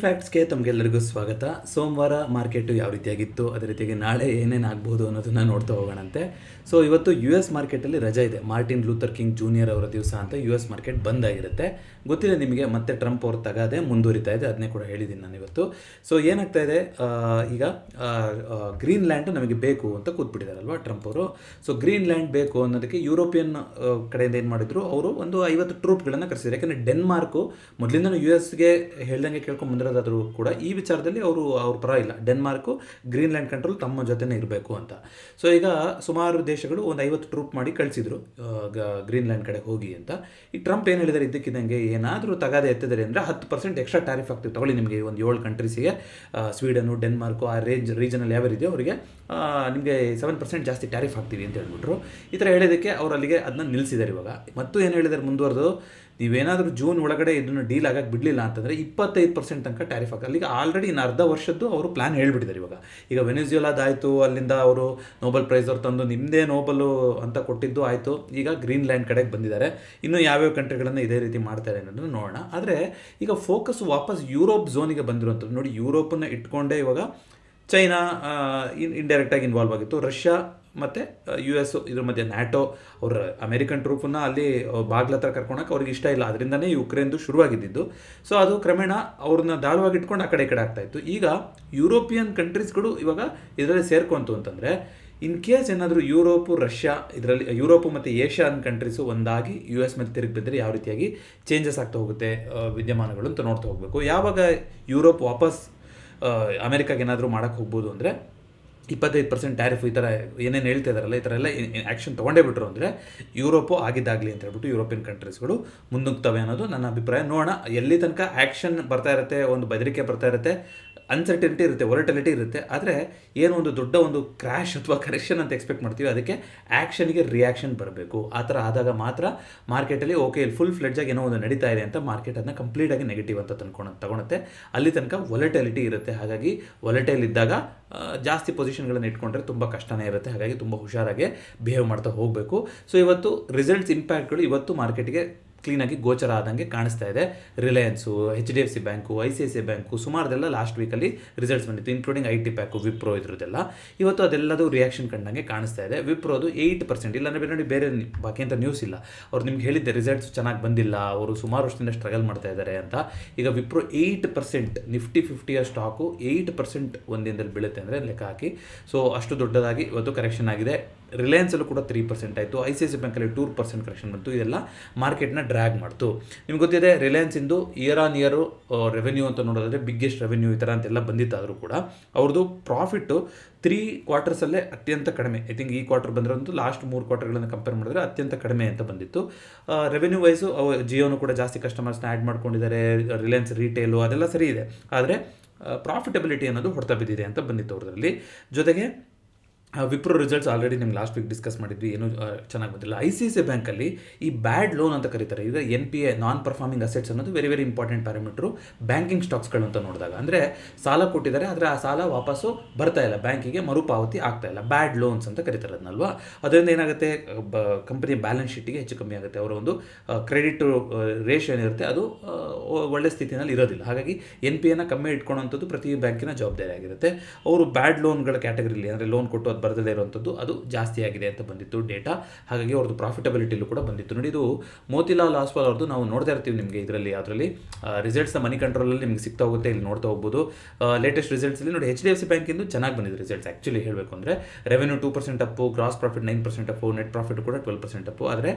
ಫ್ಯಾಕ್ಟ್ಸ್ಗೆ ತಮಗೆಲ್ಲರಿಗೂ ಸ್ವಾಗತ. ಸೋಮವಾರ ಮಾರ್ಕೆಟು ಯಾವ ರೀತಿಯಾಗಿತ್ತು, ಅದೇ ರೀತಿಯಾಗಿ ನಾಳೆ ಏನೇನು ಆಗ್ಬೋದು ಅನ್ನೋದನ್ನು ನೋಡ್ತಾ ಹೋಗೋಣಂತೆ. ಸೊ ಇವತ್ತು ಯು ಎಸ್ ಮಾರ್ಕೆಟಲ್ಲಿ ರಜೆ ಇದೆ. ಮಾರ್ಟಿನ್ ಲೂಥರ್ ಕಿಂಗ್ ಜೂನಿಯರ್ ಅವರ ದಿವಸ ಅಂತ ಯು ಎಸ್ ಮಾರ್ಕೆಟ್ ಬಂದ್ ಆಗಿರುತ್ತೆ. ಗೊತ್ತಿದೆ ನಿಮಗೆ, ಮತ್ತೆ ಟ್ರಂಪ್ ಅವ್ರ ತಗಾದೆ ಮುಂದುವರಿತಾ ಇದೆ, ಅದನ್ನೇ ಕೂಡ ಹೇಳಿದ್ದೀನಿ ನಾನು ಇವತ್ತು. ಸೊ ಏನಾಗ್ತಾ ಇದೆ, ಈಗ ಗ್ರೀನ್ಲ್ಯಾಂಡ್ ನಮಗೆ ಬೇಕು ಅಂತ ಕೂತ್ಬಿಟ್ಟಿದ್ದಾರಲ್ವ ಟ್ರಂಪ್ ಅವರು. ಸೊ ಗ್ರೀನ್ಲ್ಯಾಂಡ್ ಬೇಕು ಅನ್ನೋದಕ್ಕೆ ಯುರೋಪಿಯನ್ ಕಡೆಯಿಂದ ಏನು ಮಾಡಿದ್ರು, ಅವರು ಒಂದು 50 ಟ್ರೂಪ್ಗಳನ್ನು ಕರೆಸಿದ್ರು. ಯಾಕಂದರೆ ಡೆನ್ಮಾರ್ಕು ಮೊದಲಿಂದನೂ ಯು ಎಸ್ಗೆ ಹೇಳ್ದಂಗೆ ಕೇಳ್ಕೊಂಡು ಬಂದಿರೋದಾದರೂ ಕೂಡ ಈ ವಿಚಾರದಲ್ಲಿ ಅವ್ರ ಪರ ಇಲ್ಲ. ಡೆನ್ಮಾರ್ಕು ಗ್ರೀನ್ಲ್ಯಾಂಡ್ ಕಂಟ್ರೋಲ್ ತಮ್ಮ ಜೊತೆನೇ ಇರಬೇಕು ಅಂತ. ಸೊ ಈಗ ಸುಮಾರು ದೇಶಗಳು ಒಂದು 50 ಟ್ರೂಪ್ ಮಾಡಿ ಕಳಿಸಿದ್ರು ಗ್ರೀನ್ಲ್ಯಾಂಡ್ ಕಡೆ ಹೋಗಿ ಅಂತ. ಈ ಟ್ರಂಪ್ ಏನು ಹೇಳಿದ್ದಾರೆ, ಇದ್ದಕ್ಕಿದ್ದಂಗೆ ಏನಾದರೂ ತಗಾದೆ ಎತ್ತಿದ್ದಾರೆ ಅಂದರೆ 10% ಎಕ್ಸ್ಟ್ರಾ ಟ್ಯಾರಿಫ್ ಆಗ್ತೀವಿ ತಗೊಳ್ಳಿ ನಿಮಗೆ, ಒಂದು 7 ಕಂಟ್ರೀಸಿಗೆ, ಸ್ವೀಡನು, ಡೆನ್ಮಾರ್ಕು, ಆ ರೀಜನಲ್ಲಿ ಯಾವ್ಯಾರಿದೆಯೋ ಅವರಿಗೆ ನಿಮಗೆ 7% ಜಾಸ್ತಿ ಟ್ಯಾರಿಫ್ ಹಾಕ್ತೀವಿ ಅಂತ ಹೇಳ್ಬಿಟ್ರು. ಈ ಥರ ಹೇಳೋದಕ್ಕೆ ಅವ್ರು ಅಲ್ಲಿಗೆ ಅದನ್ನ ನಿಲ್ಲಿಸಿದ್ದಾರೆ. ಇವಾಗ ಮತ್ತು ಏನು ಹೇಳಿದ್ದಾರೆ ಮುಂದುವರೆದು, ನೀವೇನಾದರೂ ಜೂನ್ ಒಳಗಡೆ ಇದನ್ನು ಡೀಲ್ ಆಗಕ್ಕೆ ಬಿಡಲಿಲ್ಲ ಅಂತಂದರೆ 25% ತನಕ ಟ್ಯಾರಿಫ್ ಹಾಕಿ. ಅಲ್ಲಿಗೆ ಆಲ್ರೆಡಿ ಇನ್ನು ಅರ್ಧ ವರ್ಷದ್ದು ಅವರು ಪ್ಲ್ಯಾನ್ ಹೇಳ್ಬಿಟ್ಟಿದ್ದಾರೆ. ಈಗ ವೆನೆಜುವೆಲಾದಾಯಿತು, ಅಲ್ಲಿಂದ ಅವರು ನೋಬೆಲ್ ಪ್ರೈಸ್ ಅವ್ರು ತಂದು ನಿಮ್ಮದೇ ನೋಬಲು ಅಂತ ಕೊಟ್ಟಿದ್ದು ಆಯಿತು. ಈಗ ಗ್ರೀನ್ಲ್ಯಾಂಡ್ ಕಡೆಗೆ ಬಂದಿದ್ದಾರೆ. ಇನ್ನು ಯಾವ್ಯಾವ ಕಂಟ್ರಿಗಳನ್ನು ಇದೇ ರೀತಿ ಮಾಡ್ತಾರೆ ಅನ್ನೋದನ್ನು ನೋಡೋಣ. ಆದರೆ ಈಗ ಫೋಕಸ್ ವಾಪಸ್ ಯುರೋಪ್ ಝೋನಿಗೆ ಬಂದಿರುವಂಥದ್ದು ನೋಡಿ. ಯುರೋಪನ್ನು ಇಟ್ಕೊಂಡೇ ಇವಾಗ ಚೈನಾ ಇಂಡೈರೆಕ್ಟಾಗಿ ಇನ್ವಾಲ್ವ್ ಆಗಿತ್ತು. ರಷ್ಯಾ ಮತ್ತು ಯು ಎಸ್ ಇದ್ರ ಮಧ್ಯೆ ನ್ಯಾಟೋ, ಅವ್ರ ಅಮೇರಿಕನ್ ಟ್ರೂಪನ್ನು ಅಲ್ಲಿ ಬಾಗ್ಲ ಕರ್ಕೊಳಕ್ಕೆ ಅವ್ರಿಗೆ ಇಷ್ಟ ಇಲ್ಲ. ಅದರಿಂದನೇ ಯುಕ್ರೇನ್ದು ಶುರುವಾಗಿದ್ದು. ಸೊ ಅದು ಕ್ರಮೇಣ ಅವ್ರನ್ನ ದಾಳವಾಗಿ ಇಟ್ಕೊಂಡು ಆ ಕಡೆ ಈ ಕಡೆ ಆಗ್ತಾಯಿತ್ತು. ಈಗ ಯುರೋಪಿಯನ್ ಕಂಟ್ರೀಸ್ಗಳು ಇವಾಗ ಇದರಲ್ಲಿ ಸೇರ್ಕೊಂತು ಅಂತಂದರೆ, ಇನ್ ಕೇಸ್ ಏನಾದರೂ ಯುರೋಪು, ರಷ್ಯಾ, ಇದರಲ್ಲಿ ಯುರೋಪು ಮತ್ತು ಏಷ್ಯಾನ್ ಕಂಟ್ರೀಸು ಒಂದಾಗಿ ಯು ಎಸ್ ಮೇಲೆ ತಿರುಗಿ ಬಿದ್ದರೆ ಯಾವ ರೀತಿಯಾಗಿ ಚೇಂಜಸ್ ಆಗ್ತಾ ಹೋಗುತ್ತೆ ವಿದ್ಯಮಾನಗಳು ಅಂತ ನೋಡ್ತಾ ಹೋಗಬೇಕು. ಯಾವಾಗ ಯುರೋಪ್ ವಾಪಸ್ ಅಮೆರಿಕಾಗೆ ಏನಾದರೂ ಮಾಡೋಕ್ಕೆ ಹೋಗ್ಬೋದು ಅಂದರೆ 25% ಟ್ಯಾರಿಫ್ ಈ ಥರ ಏನೇನು ಹೇಳ್ತಾ ಇದ್ದಾರಲ್ಲ, ಈ ಥರ ಎಲ್ಲ ಆ್ಯಕ್ಷನ್ ತೊಗೊಂಡೇ ಬಿಟ್ರು ಅಂದರೆ ಯುರೋಪು ಆಗಿದ್ದಾಗಲಿ ಅಂತ ಹೇಳ್ಬಿಟ್ಟು ಯುರೋಪಿಯನ್ ಕಂಟ್ರೀಸ್ಗಳು ಮುನ್ನುಗ್ತವೆ ಅನ್ನೋದು ನನ್ನ ಅಭಿಪ್ರಾಯ. ನೋಡೋಣ ಎಲ್ಲಿ ತನಕ ಆ್ಯಕ್ಷನ್ ಬರ್ತಾ ಇರುತ್ತೆ, ಒಂದು ಬೆದರಿಕೆ ಬರ್ತಾ ಇರುತ್ತೆ, ಅನ್ಸರ್ಟಿನಿಟಿ ಇರುತ್ತೆ, ವೊಲಟಿಲಿಟಿ ಇರುತ್ತೆ. ಆದರೆ ಏನು ಒಂದು ದೊಡ್ಡ ಒಂದು ಕ್ರ್ಯಾಶ್ ಅಥವಾ ಕರೆಕ್ಷನ್ ಅಂತ ಎಕ್ಸ್ಪೆಕ್ಟ್ ಮಾಡ್ತೀವಿ, ಅದಕ್ಕೆ ಆ್ಯಕ್ಷನ್ಗೆ ರಿಯಾಕ್ಷನ್ ಬರಬೇಕು. ಆ ಥರ ಆದಾಗ ಮಾತ್ರ ಮಾರ್ಕೆಟಲ್ಲಿ ಓಕೆ ಇಲ್ಲಿ ಫುಲ್ ಫ್ಲೆಡ್ಜಾಗಿ ಏನೋ ಒಂದು ನಡೀತಾ ಇದೆ ಅಂತ ಮಾರ್ಕೆಟ್ ಅದನ್ನ ಕಂಪ್ಲೀಟಾಗಿ ನೆಗೆಟಿವ್ ಅಂತ ತಗೊಳುತ್ತೆ. ಅಲ್ಲಿ ತನಕ ವೊಲಟಿಲಿಟಿ ಇರುತ್ತೆ. ಹಾಗಾಗಿ ವೊಲಟೈಲ್ ಇದ್ದಾಗ ಜಾಸ್ತಿ ಪೊಸಿಷನ್ಗಳನ್ನು ಇಟ್ಕೊಂಡ್ರೆ ತುಂಬ ಕಷ್ಟನೇ ಇರುತ್ತೆ. ಹಾಗಾಗಿ ತುಂಬ ಹುಷಾರಾಗಿ ಬಿಹೇವ್ ಮಾಡ್ತಾ ಹೋಗಬೇಕು. ಸೊ ಇವತ್ತು ರಿಸಲ್ಟ್ಸ್ ಇಂಪ್ಯಾಕ್ಟ್ಗಳು ಇವತ್ತು ಮಾರ್ಕೆಟಿಗೆ ಕ್ಲೀನಾಗಿ ಗೋಚರ ಆದಂಗೆ ಕಾಣಿಸ್ತಾ ಇದೆ. Reliance, HDFC bank, ICICI bank, ಸುಮಾರದೆಲ್ಲ ಲಾಸ್ಟ್ ವೀಕಲ್ಲಿ ರಿಸಲ್ಟ್ಸ್ ಬಂದಿತ್ತು, ಇನ್ಕ್ಲೂಡಿಂಗ್ IT ಪ್ಯಾಕು, ವಿಪ್ರೋ, ಇದ್ರದ್ದೆಲ್ಲ ಇವತ್ತು ಅದೆಲ್ಲದೂ ರಿಯಾಕ್ಷನ್ ಕಂಡಂಗೆ ಕಾಣಿಸ್ತಾ ಇದೆ. ವಿಪ್ರೋದು 8%, ಇಲ್ಲಾಂದರೆ ನೋಡಿ ಬೇರೆ ಬಾಕಿ ಅಂತ ನ್ಯೂಸ್ ಇಲ್ಲ. ಅವ್ರು ನಿಮ್ಗೆ ಹೇಳಿದ್ದೆ ರಿಸಲ್ಟ್ಸ್ ಚೆನ್ನಾಗಿ ಬಂದಿಲ್ಲ, ಅವರು ಸುಮಾರು ವರ್ಷದಿಂದ ಸ್ಟ್ರಗಲ್ ಮಾಡ್ತಾ ಇದ್ದಾರೆ ಅಂತ. ಈಗ ವಿಪ್ರೋ 8%, ನಿಫ್ಟಿ 50ಯ ಸ್ಟಾಕು 8% ಒಂದಿನದಲ್ಲಿ ಬೀಳುತ್ತೆ ಅಂದರೆ ಲೆಕ್ಕ ಹಾಕಿ. ಸೊ ಅಷ್ಟು ದೊಡ್ಡದಾಗಿ ಇವತ್ತು ಕರೆಕ್ಷನ್ ಆಗಿದೆ. ರಿಲಯನ್ಸಲ್ಲೂ ಕೂಡ 3% ಆಯಿತು. ICICI ಬ್ಯಾಂಕಲ್ಲಿ 2% ಕರೆಕ್ಷನ್ ಬಂತು. ಇದೆಲ್ಲ ಮಾರ್ಕೆಟ್ನ ಡ್ರ್ಯಾಗ್ ಮಾಡ್ತು. ನಿಮ್ಗೆ ಗೊತ್ತಿದೆ ರಿಲಯನ್ಸಿಂದು ಇಯರ್ ಆನ್ ಇಯರು ರೆವೆನ್ಯೂ ಅಂತ ನೋಡೋದಾದರೆ ಬಿಗ್ಗೆಸ್ಟ್ ರೆವೆನ್ಯೂ ಈ ಥರ ಅಂತೆಲ್ಲ ಬಂದಿತ್ತಾದರೂ ಕೂಡ ಅವ್ರದ್ದು ಪ್ರಾಫಿಟ್ಟು 3 ಕ್ವಾರ್ಟರ್ಸಲ್ಲೇ ಅತ್ಯಂತ ಕಡಿಮೆ. ಐ ಥಿಂಕ್ ಈ ಕ್ವಾರ್ಟರ್ ಬಂದಿರೋದು ಲಾಸ್ಟ್ 3 ಕ್ವಾರ್ಟರ್ಗಳನ್ನು ಕಂಪೇರ್ ಮಾಡಿದ್ರೆ ಅತ್ಯಂತ ಕಡಿಮೆ ಅಂತ ಬಂದಿತ್ತು. ರೆವೆನ್ಯೂ ವೈಸು ಜಿಯೋನು ಕೂಡ ಜಾಸ್ತಿ ಕಸ್ಟಮರ್ಸ್ನ ಆ್ಯಡ್ ಮಾಡ್ಕೊಂಡಿದ್ದಾರೆ. ರಿಲಯನ್ಸ್ ರೀಟೇಲು ಅದೆಲ್ಲ ಸರಿ ಇದೆ, ಆದರೆ ಪ್ರಾಫಿಟಬಿಲಿಟಿ ಅನ್ನೋದು ಹೊಡೆತ ಬಿದ್ದಿದೆ ಅಂತ ಬಂದಿತ್ತು ಅವ್ರದ್ರಲ್ಲಿ. ಜೊತೆಗೆ ವಿಪ್ರೋ ರಿಸಲ್ಟ್ಸ್ ಆಲ್ರೆಡಿ ನಿಮ್ಗೆ ಲಾಸ್ಟ್ ವೀಕ್ ಡಿಸ್ಕಸ್ ಮಾಡಿದ್ವಿ, ಏನೂ ಚೆನ್ನಾಗಿ ಬಂದಿಲ್ಲ. ICICI ಬ್ಯಾಂಕಲ್ಲಿ ಈ ಬ್ಯಾಡ್ ಲೋನ್ ಅಂತ ಕರೀತಾರೆ. ಈಗ NPA, ನಾನ್ ಪರ್ಫಾರ್ಮಿಂಗ್ ಅಸೆಟ್ಸ್ ಅನ್ನೋದು ವೆರಿ ವೆರಿ ಇಂಪಾರ್ಟೆಂಟ್ ಪ್ಯಾರಾಮೀಟ್ರು ಬ್ಯಾಂಕಿಂಗ್ ಸ್ಟಾಕ್ಸ್ಗಳು ಅಂತ ನೋಡಿದಾಗ. ಅಂದರೆ ಸಾಲ ಕೊಟ್ಟಿದ್ದಾರೆ, ಆದರೆ ಆ ಸಾಲ ವಾಪಸ್ಸು ಬರ್ತಾ ಇಲ್ಲ, ಬ್ಯಾಂಕಿಗೆ ಮರುಪಾವತಿ ಆಗ್ತಾ ಇಲ್ಲ, ಬ್ಯಾಡ್ ಲೋನ್ಸ್ ಅಂತ ಕರೀತಾರೆ ಅದನ್ನಲ್ವಾ. ಅದರಿಂದ ಏನಾಗುತ್ತೆ, ಕಂಪನಿಯ ಬ್ಯಾಲೆನ್ಸ್ ಶೀಟಿಗೆ ಹೆಚ್ಚು ಕಮ್ಮಿ ಆಗುತ್ತೆ. ಅವರ ಒಂದು ಕ್ರೆಡಿಟ್ ರೇಷ್ ಏನಿರುತ್ತೆ ಅದು ಒಳ್ಳೆ ಸ್ಥಿತಿನಲ್ಲಿ ಇರೋದಿಲ್ಲ. ಹಾಗಾಗಿ NPAನ ಕಮ್ಮಿ ಇಟ್ಕೊಳ್ಳೋಂಥದ್ದು ಪ್ರತಿ ಬ್ಯಾಂಕಿನ ಜವಾಬ್ದಾರಿ ಆಗಿರುತ್ತೆ. ಅವರು ಬ್ಯಾಡ್ ಲೋನ್ಗಳ ಕ್ಯಾಟಗರಿಲಿ, ಅಂದರೆ ಲೋನ್ ಕೊಟ್ಟು ಅದು ಬರದೇ ಇರುವಂಥದ್ದು ಅದು ಜಾಸ್ತಿ ಆಗಿದೆ ಅಂತ ಬಂದಿತ್ತು ಡೇಟಾ. ಹಾಗಾಗಿ ಅವ್ರದ್ದು ಪ್ರಾಫಿಟಬಿಲಿಟಿಲೂ ಕೂಡ ಬಂದಿತ್ತು. ನೋಡಿ, ಇದು ಮೋತಿಲಾಲ್ ಆಸ್ವಾಲ್ ಅವ್ರದ್ದು ನಾವು ನೋಡ್ತಾ ಇರ್ತೀವಿ ನಿಮಗೆ ಇದರಲ್ಲಿ, ಅದರಲ್ಲಿ ರಿಸಲ್ಟ್ಸ್ನ ಮನಿ ಕಂಟ್ರೋಲಲ್ಲಿ ನಿಮಗೆ ಸಿಗ್ತಾ ಹೋಗುತ್ತೆ, ಇಲ್ಲಿ ನೋಡ್ತಾ ಹೋಗ್ಬೋದು. ಲೇಟೆಸ್ಟ್ ರಿಸಲ್ಟ್ಸಲ್ಲಿ ನೋಡಿ HDFC ಬ್ಯಾಂಕಿಂದು ಚೆನ್ನಾಗಿ ಬಂದಿದೆ ರಿಸಲ್ಟ್ಸ್. ಆ್ಯಕ್ಚುಲಿ ಹೇಳಬೇಕು ಅಂದರೆ revenue 2% up, gross profit 9% up, net profit ಕೂಡ 12% ಅಪ್ಪು. ಆದರೆ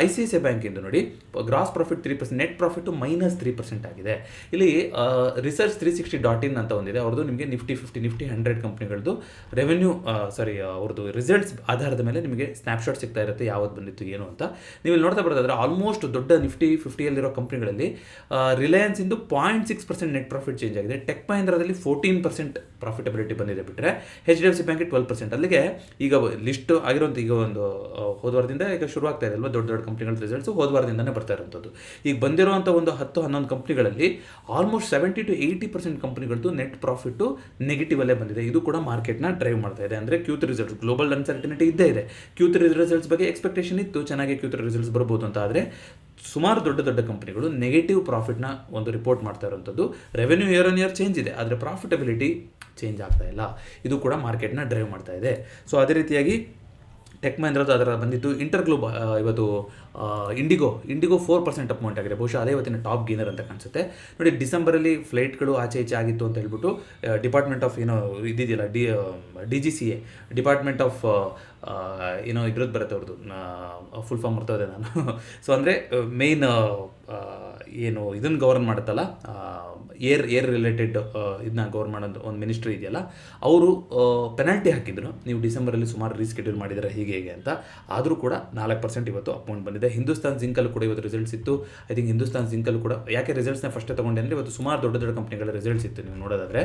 ICICI ಬ್ಯಾಂಕಿಂದು ನೋಡಿ ಗ್ರಾಸ್ ಪ್ರಾಫಿಟ್ 3%, ನೆಟ್ ಪ್ರಾಫಿಟ್ -3% ಆಗಿದೆ. ಇಲ್ಲಿ research360.in ಅಂತ ಒಂದಿದೆ, ಅವ್ರದ್ದು ನಿಮಗೆ ನಿಫ್ಟಿ 50, ನಿಫ್ಟಿ 100 ಕಂಪ್ನಿಗಳದ್ದು ರೆವೆನ್ಯೂ ಅವ್ರದ್ದು ರಿಸಲ್ಟ್ಸ್ ಆಧಾರದ ಮೇಲೆ ನಿಮಗೆ ಸ್ನ್ಯಾಪ್ಶಾಟ್ ಸಿಗ್ತಾ ಇರುತ್ತೆ, ಯಾವ್ದು ಬಂದಿತ್ತು ಏನು ಅಂತ. ನೀವು ಇಲ್ಲಿ ನೋಡ್ತಾ ಬರೋದಾದ್ರೆ ಆಲ್ಮೋಸ್ಟ್ ದೊಡ್ಡ ನಿಫ್ಟಿ 50ಯಲ್ಲಿರೋ ಕಂಪ್ನಿಗಳಲ್ಲಿ ರಿಲಯನ್ಸಿಂದು 0.6% ನೆಟ್ ಪ್ರಾಫಿಟ್ ಚೇಂಜ್ ಆಗಿದೆ. ಟೆಕ್ ಮಹೀಂದ್ರದಲ್ಲಿ 14% ಪ್ರಾಫಿಟಬಿಲಿಟಿ ಬಂದಿದೆ, ಬಿಟ್ಟರೆ HDFC ಬ್ಯಾಂಕಿಗೆ 12%. ಅಲ್ಲಿಗೆ ಈಗ ಲಿಸ್ಟ್ ಆಗಿರೋಂಥ ಈಗ ಒಂದು ಹೋದವಾರದಿಂದ ಈಗ ಶುರುವಾಗ್ತಾ ಇದೆ ಅಲ್ವಾ, ದೊಡ್ಡ ದೊಡ್ಡ ಕಂಪ್ನಿಗಳ ರಿಸಲ್ಟ್ಸು ಹೋದವಾರದಿಂದನೇ ಬರ್ತಾ ಇರೋಂಥದ್ದು. ಈಗ ಬಂದಿರೋಂಥ ಒಂದು 10-11 ಕಂಪ್ನಿಗಳಲ್ಲಿ ಆಲ್ಮೋಸ್ಟ್ 70 to 80% ಕಂಪ್ನಿಗಳದ್ದು ನೆಟ್ ಪ್ರಾಫಿಟ್ಟು ನೆಗೆಟಿವ್ ಅಲ್ಲೇ ಬಂದಿದೆ. ಇದು ಕೂಡ ಮಾರ್ಕೆಟ್ನ ಡ್ರೈವ್ ಮಾಡ್ತಾ ಇದೆ. ಅಂದರೆ Q3 ರಿಸಲ್ಟ್ಸ್, ಗ್ಲೋಬಲ್ ಅನ್ಸರ್ಟಿನಿಟಿ ಇದ್ದೇ ಇದೆ. Q3 ರಿಸಲ್ಟ್ಸ್ ಬಗ್ಗೆ ಎಕ್ಸ್ಪೆಕ್ಟೇಷನ್ ಇತ್ತು, ಚೆನ್ನಾಗಿ Q3 ರಿಸಲ್ಟ್ಸ್ ಬರ್ಬೋದು ಅಂತ. ಆದರೆ ಸುಮಾರು ದೊಡ್ಡ ದೊಡ್ಡ ಕಂಪ್ನಿಗಳು ನೆಗೆಟಿವ್ ಪ್ರಾಫಿಟ್ನ ಒಂದು ರಿಪೋರ್ಟ್ ಮಾಡ್ತಾ ಇರೋಂಥದ್ದು. Revenue year on year change ಇದೆ, ಆದರೆ ಪ್ರಾಫಿಟಬಿಲಿಟಿ ಚೇಂಜ್ ಆಗ್ತಾ ಇಲ್ಲ. ಇದು ಕೂಡ ಮಾರ್ಕೆಟ್ನ ಡ್ರೈವ್ ಮಾಡ್ತಾ ಇದೆ. ಸೊ ಅದೇ ರೀತಿಯಾಗಿ ಟೆಕ್ ಮಹೀಂದ್ರದ್ದು ಅದರ ಬಂದಿತ್ತು. ಇಂಟರ್ಗ್ಲೋಬ್ ಇವತ್ತು ಇಂಡಿಗೋ 4% ಅಪ್ ಮೂವ್ಮೆಂಟ್ ಆಗಿದೆ. ಬಹುಶಃ ಅದೇ ಇವತ್ತಿನ ಟಾಪ್ ಗೇನರ್ ಅಂತ ಕಾಣಿಸುತ್ತೆ. ನೋಡಿ, ಡಿಸೆಂಬರಲ್ಲಿ ಫ್ಲೈಟ್ಗಳು ಆಚೆ ಈಚೆ ಆಗಿತ್ತು ಅಂತ ಹೇಳ್ಬಿಟ್ಟು ಡಿಪಾರ್ಟ್ಮೆಂಟ್ ಆಫ್ ಇದಿದೆಯಲ್ಲ DGCA, ಡಿಪಾರ್ಟ್ಮೆಂಟ್ ಆಫ್ ಇದ್ರದ್ದು ಬರುತ್ತೆ ಅವ್ರದ್ದು ಫುಲ್ ಫಾರ್ಮ್ ಬರ್ತದೆ ನಾನು. ಸೊ ಅಂದರೆ ಮೇನ್ ಇದನ್ನು ಗವರ್ನ್ ಮಾಡುತ್ತಲ್ಲ, ಏರ್ ರಿಲೇಟೆಡ್ ಇದನ್ನ ಗವರ್ನ್ ಮಾಡೋದು ಒಂದು ಮಿನಿಸ್ಟ್ರಿ ಇದೆಯಲ್ಲ, ಅವರು ಪೆನಾಲ್ಟಿ ಹಾಕಿದ್ರು, ನೀವು ಡಿಸೆಂಬರಲ್ಲಿ ಸುಮಾರು ರೀಸ್ಕೆಡ್ಯೂಲ್ ಮಾಡಿದರೆ ಹೀಗೆ ಅಂತ. ಆದರೂ ಕೂಡ 4% ಇವತ್ತು ಅಮೌಂಟ್ ಬಂದಿದೆ. ಹಿಂದೂಸ್ತಾನ್ ಜಿಂಕಲ್ಲೂ ಕೂಡ ಇವತ್ತು ರಿಸಲ್ಟ್ಸ್ ಇತ್ತು. ಐ ಥಿಂಕ್ ಹಿಂದೂಸ್ತಾನ್ ಜಿಂಕಲ್ಲೂ ಕೂಡ, ಯಾಕೆ ರಿಸಲ್ಟ್ಸ್ನ ಫಸ್ಟೇ ತೊಗೊಂಡೆ ಅಂದರೆ ಇವತ್ತು ಸುಮಾರು ದೊಡ್ಡ ದೊಡ್ಡ ಕಂಪ್ನಿಗಳ ರಿಸಲ್ಟ್ಸ್ ಇತ್ತು. ನೀವು ನೋಡೋದಾದರೆ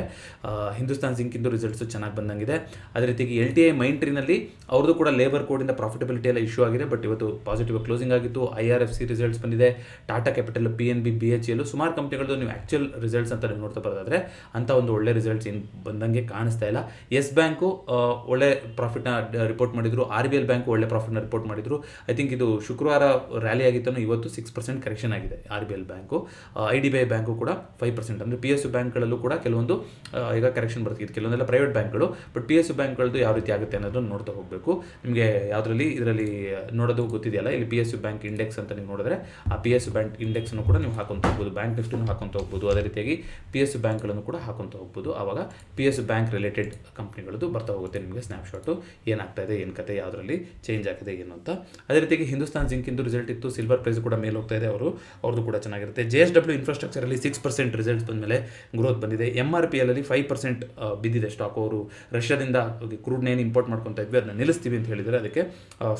ಹಿಂದೂಸ್ತಾನ್ ಜಿಂಕಿಂದು ರಿಸಲ್ಟ್ಸು ಚೆನ್ನಾಗಿ ಬಂದಂಗಿದೆ. ಅದೇ ರೀತಿಯಾಗಿ LTI ಮೈಂಟ್ರಿನಲ್ಲಿ ಅವ್ರದ್ದು ಕೂಡ ಲೇಬರ್ ಕೋಡಿಂದ ಪ್ರಾಫಿಟಬಿಲಿಟಿ ಎಲ್ಲ ಇಶ್ಯೂ ಆಗಿದೆ, ಬಟ್ ಇವತ್ತು ಪಾಸಿಟಿವ್ ಕ್ಲೋಸಿಂಗ್ ಆಗಿತ್ತು. IRFC ರಿಸಲ್ಟ್ಸ್ ಬಂದಿದೆ, ಟಾಟಾ ಕ್ಯಾಪಿಟಲ್, PNB, BHEL, ಸುಮಾರು ಕಂಪ್ನಿಗಳದ್ದು ನೀವು ಆ್ಯಕ್ಚುಯಲ್ ರಿಸಲ್ಟ್ಸ್ ಅಂತ ನೀವು ನೋಡ್ತಾ ಬರೋದಾದರೆ ಅಂಥ ಒಂದು ಒಳ್ಳೆ ರಿಸಲ್ಟ್ಸ್ ಏನು ಬಂದಂಗೆ ಕಾಣಿಸ್ತಾ ಇಲ್ಲ. ಯೆಸ್ ಬ್ಯಾಂಕು ಒಳ್ಳೆ ಪ್ರಾಫಿಟ್ನ ರಿಪೋರ್ಟ್ ಮಾಡಿದರು. RBL ಬ್ಯಾಂಕು ಒಳ್ಳೆ ಪ್ರಾಫಿಟ್ನ ರಿಪೋರ್ಟ್ ಮಾಡಿದರು. ಐ ಥಿಂಕ್ ಇದು ಶುಕ್ರವಾರ ರ್ಯಾಲಿ ಆಗಿತ್ತು, ಇವತ್ತು 6% ಕರೆಕ್ಷನ್ ಆಗಿದೆ RBL ಬ್ಯಾಂಕು. IDBI ಬ್ಯಾಂಕು ಕೂಡ 5%. ಅಂದರೆ PSU ಬ್ಯಾಂಕ್ಗಳಲ್ಲೂ ಕೂಡ ಕೆಲವೊಂದು ಈಗ ಕರೆಕ್ಷನ್ ಬರ್ತಿತ್ತು. ಕೆಲವೊಂದೆಲ್ಲ ಪ್ರೈವೇಟ್ ಬ್ಯಾಂಕ್ಗಳು, ಬಟ್ PSU ಬ್ಯಾಂಕ್ಗಳದ್ದು ಯಾವ ರೀತಿ ಆಗುತ್ತೆ ಅನ್ನೋದನ್ನು ನೋಡ್ತಾ ಹೋಗಬೇಕು. ನಿಮಗೆ ಇದರಲ್ಲಿ ನೋಡೋದು ಗೊತ್ತಿದೆಯಲ್ಲ, ಇಲ್ಲಿ PSU ಬ್ಯಾಂಕ್ ಇಂಡೆಕ್ಸ್ ಅಂತ ನೀವು ನೋಡಿದ್ರೆ ಆ PSU ಬ್ಯಾಂಕ್ ಇಂಡೆಕ್ಸನ್ನು ಕೂಡ ನೀವು ಹಾಕೊಂತ ಹೋಗ್ಬೋದು, ಬ್ಯಾಂಕ್ ನಿಫ್ಟಿನೂ ಹಾಕೊಂತ ಹೋಗ್ಬೋದು. ಅದೇ ರೀತಿಯಾಗಿ PSU ಬ್ಯಾಂಕ್ಗಳನ್ನು ಕೂಡ ಹಾಕೊಂತ ಹೋಗ್ಬೋದು. ಆವಾಗ PSU ಬ್ಯಾಂಕ್ ರಿಲೇಟೆಡ್ ಕಂಪ್ನಿಗಳದ್ದು ಬರ್ತಾ ಹೋಗುತ್ತೆ ನಿಮಗೆ ಸ್ನ್ಯಾಪ್ಶಾಟು, ಏನಾಗ್ತಾ ಇದೆ, ಏನು ಕತೆ, ಯಾವುದರಲ್ಲಿ ಚೇಂಜ್ ಆಗಿದೆ ಏನು ಅಂತ. ಅದೇ ರೀತಿಯಾಗಿ ಹಿಂದೂಸ್ತಾನ್ ಜಿಂಕಿಂದು ರಿಸಲ್ಟ್ ಇತ್ತು. ಸಿಲ್ವರ್ ಪ್ರೈಸ್ ಕೂಡ ಮೇಲೆ ಹೋಗ್ತಾ ಇದೆ, ಅವ್ರದ್ದು ಕೂಡ ಚೆನ್ನಾಗಿರುತ್ತೆ. JSW ಇನ್ಫ್ರಾಸ್ಟ್ರಕ್ಚರಲ್ಲಿ 6% ರಿಸಲ್ಟ್ಸ್ ಬಂದ ಮೇಲೆ ಗ್ರೋತ್ ಬಂದಿದೆ. MRPLಲ್ಲಿ 5% ಬಿದ್ದಿದೆ ಸ್ಟಾಕ್. ಅವರು ರಷ್ಯಾದಿಂದ ಕ್ರೂಡ್ನೇನು ಇಂಪೋರ್ಟ್ ಮಾಡ್ಕೊತಾ ಇದ್ವಿ, ಅದನ್ನ ನಿಲ್ಲಿಸ್ತೀವಿ ಅಂತ ಹೇಳಿದರೆ ಅದಕ್ಕೆ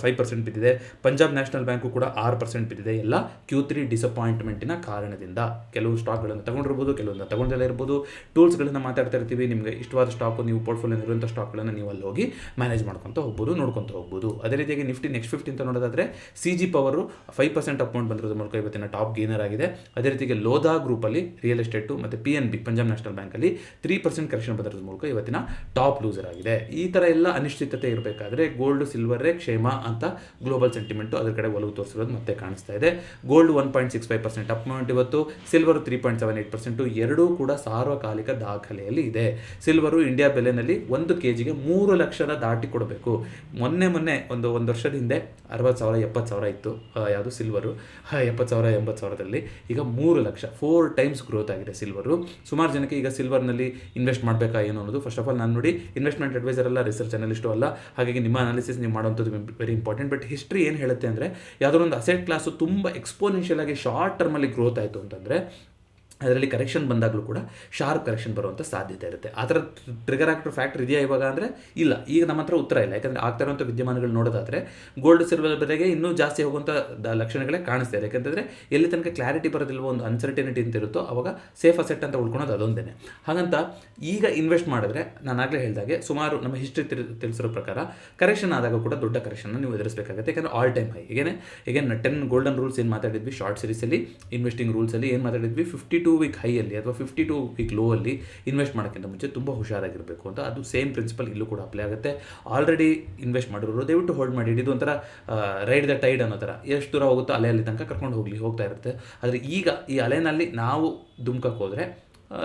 5% ಬಿದ್ದಿದೆ. ಪಂಜಾಬ್ ನ್ಯಾಷನಲ್ ಬ್ಯಾಂಕು ಕೂಡ 6% ಬಿದ್ದಿದೆ. ಎಲ್ಲ Q3 ಡಿಸಪಾಯಿಂಟ್ಮೆಂಟಿನ ಕಾರಣದಿಂದ. ಕೆಲವು ಸ್ಟಾಕ್ಗಳನ್ನು ತಗೊಂಡಿರ್ಬೋದು, ಕೆಲವೊಂದು ತಗೊಂಡೆಲ್ಲ ಇರ್ಬೋದು. ಟೂಲ್ಸ್ಗಳನ್ನು ಮಾತಾಡ್ತಾ ಇರ್ತೀವಿ, ನಿಮಗೆ ಇಷ್ಟವಾದ ಸ್ಟಾಕು, ನೀವು ಪೋರ್ಟ್ಫೋಲಿಯೋ ಇರುವಂಥ ಸ್ಟಾಕ್ಗಳನ್ನು ನೀವು ಅಲ್ಲಿ ಹೋಗಿ ಮ್ಯಾನೇಜ್ ಮಾಡ್ಕೊತ ಹೋಗ್ಬೋದು, ನೋಡ್ಕೊತ ಹೋಗ್ಬೋದು. ಅದೇ ರೀತಿಯಾಗಿ ನಿಫ್ಟಿ ನೆಕ್ಸ್ಟ್ 50 ಅಂತ ನೋಡೋದಾದರೆ CG ಪವರು 5% ಅಮೌಂಟ್ ಬಂದಿರೋದ್ರ ಮೂಲಕ ಇವತ್ತಿನ ಟಾಪ್ ಗೇನರ್ ಆಗಿದೆ. ಅದೇ ರೀತಿಗೆ ಲೋಧಾ ಗ್ರೂಪಲ್ಲಿ ರಿಯಲ್ ಎಸ್ಟೇಟು ಮತ್ತು PNB ಪಂಜಾಬ್ ನ್ಯಾಷನಲ್ ಬ್ಯಾಂಕಲ್ಲಿ 3% ಕರೆಕ್ಷನ್ ಬಂದಿರೋದ್ರ ಮೂಲಕ ಇವತ್ತಿನ ಟಾಪ್ ಲೂಸರ್ ಆಗಿದೆ. ಈ ಥರ ಎಲ್ಲ ಅನಿಶ್ಚಿತತೆ ಇರಬೇಕಾದ್ರೆ ಗೋಲ್ಡ್ ಸಿಲ್ವರೇ ಕ್ಷೇಮ ಅಂತ ಗ್ಲೋಬಲ್ ಸೆಂಟಿಮೆಂಟು ಅದರ ಕಡೆ ಒಲವು ತೋರಿಸಿರೋದು ಮತ್ತೆ ಕಾಣಿಸ್ತಾ ಇದೆ. ಗೋಲ್ಡ್ 1.65% ಅಪ್ ಮೂವ್ಮೆಂಟ್ ಇವತ್ತು, ಸಿಲ್ವರ್ 3.78%, ಎರಡೂ ಕೂಡ ಸಾರ್ವಕಾಲಿಕ ದಾಖಲೆಯಲ್ಲಿ ಇದೆ. ಸಿಲ್ವರು ಇಂಡಿಯಾ ಬೆಲೆನಲ್ಲಿ 1 kgಗೆ 3 ಲಕ್ಷದ ದಾಟಿ ಕೊಡಬೇಕು. ಮೊನ್ನೆ ಒಂದು ವರ್ಷದ ಹಿಂದೆ 60,000 70,000 ಇತ್ತು ಯಾವುದು ಸಿಲ್ವರು, 70,000 80,000ದಲ್ಲಿ ಈಗ 3 ಲಕ್ಷ, 4 ಟೈಮ್ಸ್ ಗ್ರೋತ್ ಆಗಿದೆ ಸಿಲ್ವರು. ಸುಮಾರು ಜನಕ್ಕೆ ಈಗ ಸಿಲ್ವರ್ನಲ್ಲಿ ಇನ್ವೆಸ್ಟ್ ಮಾಡಬೇಕಾ ಏನು ಅನ್ನೋದು. ಫಸ್ಟ್ ಆಫ್ ಆಲ್ ನಾನು ನೋಡಿ ಇನ್ವೆಸ್ಟ್ಮೆಂಟ್ ಅಡ್ವೈಸರ್ ಅಲ್ಲ, ರಿಸರ್ಚ್ ಅನಲಿಸ್ಟು ಅಲ್ಲ, ಹಾಗಾಗಿ ನಿಮ್ಮ ಅನಾಲಿಸಿಸ್ ನೀವು ಮಾಡುವಂಥದ್ದು ವೆರಿ ಇಂಪಾರ್ಟೆಂಟ್. ಬಟ್ ಹಿಸ್ಟ್ರಿ ಏನು ಹೇಳುತ್ತೆ ಅಂದರೆ, ಯಾವುದೋ ಒಂದು ಅಸೆಟ್ ಕ್ಲಾಸು ತುಂಬ ಎಕ್ಸ್ಪೋನೆನ್ಷಿಯಲ್ ಆಗಿ ಶಾರ್ಟ್ ಟರ್ಮಲ್ಲಿ ಗ್ರೋತ್ ಆಯಿತು ಅಂತಂದರೆ ಅದರಲ್ಲಿ ಕರೆಕ್ಷನ್ ಬಂದಾಗಲೂ ಕೂಡ ಶಾರ್ಪ್ ಕರೆಕ್ಷನ್ ಬರುವಂಥ ಸಾಧ್ಯತೆ ಇರುತ್ತೆ. ಆ ಥರ ಟ್ರಿಗರ್ ಆಗ್ತಿರೋ ಫ್ಯಾಕ್ಟರ್ ಇದೆಯಾ ಇವಾಗ ಅಂದರೆ ಇಲ್ಲ. ಈಗ ನಮ್ಮ ಹತ್ರ ಉತ್ತರ ಇಲ್ಲ, ಯಾಕಂದರೆ ಆಗ್ತಾ ಇರುವಂಥ ವಿದ್ಯಮಾನಗಳು ನೋಡೋದಾದರೆ ಗೋಲ್ಡ್ ಸಿಲ್ವರ್ ಬೆಲೆಗೆ ಇನ್ನೂ ಜಾಸ್ತಿ ಹೋಗುವಂಥ ಲಕ್ಷಣಗಳೇ ಕಾಣಿಸ್ತಾ ಇದೆ. ಯಾಕಂತಂದರೆ ಎಲ್ಲಿ ತನಕ ಕ್ಲಾರಿಟಿ ಬರೋದಿಲ್ವೋ, ಒಂದು ಅನ್ಸರ್ಟಿನಿಟಿ ಅಂತ ಇರುತ್ತೋ ಅವಾಗ ಸೇಫ್ ಅಸೆಟ್ ಅಂತ ಉಳ್ಕೊಳೋದು ಅದೊಂದೇ. ಹಾಗಂತ ಈಗ ಇನ್ವೆಸ್ಟ್ ಮಾಡಿದ್ರೆ ನಾನು ಆಗಲೇ ಹೇಳಿದಾಗೆ ಸುಮಾರು ನಮ್ಮ ಹಿಸ್ಟ್ರಿ ತಿಳಿಸಿರೋ ಪ್ರಕಾರ ಕರೆಕ್ಷನ್ ಆದಾಗ ಕೂಡ ದೊಡ್ಡ ಕರೆಕ್ಷನ್ನ ನೀವು ಎದುರಿಸಬೇಕಾಗುತ್ತೆ. ಯಾಕಂದರೆ ಆಲ್ ಟೈಮ್ ಹೈ ಈಗ 10 ಗೋಲ್ಡನ್ ರೂಲ್ಸ್ ಏನು ಮಾತಾಡಿದ್ವಿ ಶಾರ್ಟ್ ಸೀರೀಸಲ್ಲಿ, ಇನ್ವೆಸ್ಟಿಂಗ್ ರೂಲ್ಸಲ್ಲಿ ಏನು ಮಾತಾಡಿದ್ವಿ, 52 ವೀಕ್ ಹೈಯಲ್ಲಿ ಅಥವಾ 52 ವೀಕ್ ಲೋ ಅಲ್ಲಿ ಇನ್ವೆಸ್ಟ್ ಮಾಡೋಕ್ಕಿಂತ ಮುಂಚೆ ತುಂಬ ಹುಷಾರಾಗಿರಬೇಕು ಅಂತ. ಅದು ಸೇಮ್ ಪ್ರಿನ್ಸಿಪಲ್ ಇಲ್ಲೂ ಕೂಡ ಅಪ್ಲೈ ಆಗುತ್ತೆ. ಆಲ್ರೆಡಿ ಇನ್ವೆಸ್ಟ್ ಮಾಡಿರೋರು ದಯವಿಟ್ಟು ಹೋಲ್ಡ್ ಮಾಡಿ. ಇದು ಒಂಥರ ರೈಡ್ ದ ಟೈಡ್ ಅನ್ನೋ ಥರ, ಎಷ್ಟು ದೂರ ಹೋಗುತ್ತೋ ಅಲೆಯಲ್ಲಿ ತನಕ ಕರ್ಕೊಂಡು ಹೋಗ್ತಾ ಇರುತ್ತೆ. ಆದರೆ ಈಗ ಈ ಅಲೆನಲ್ಲಿ ನಾವು ಧುಮ್ಕಕ್ಕೆ ಹೋದರೆ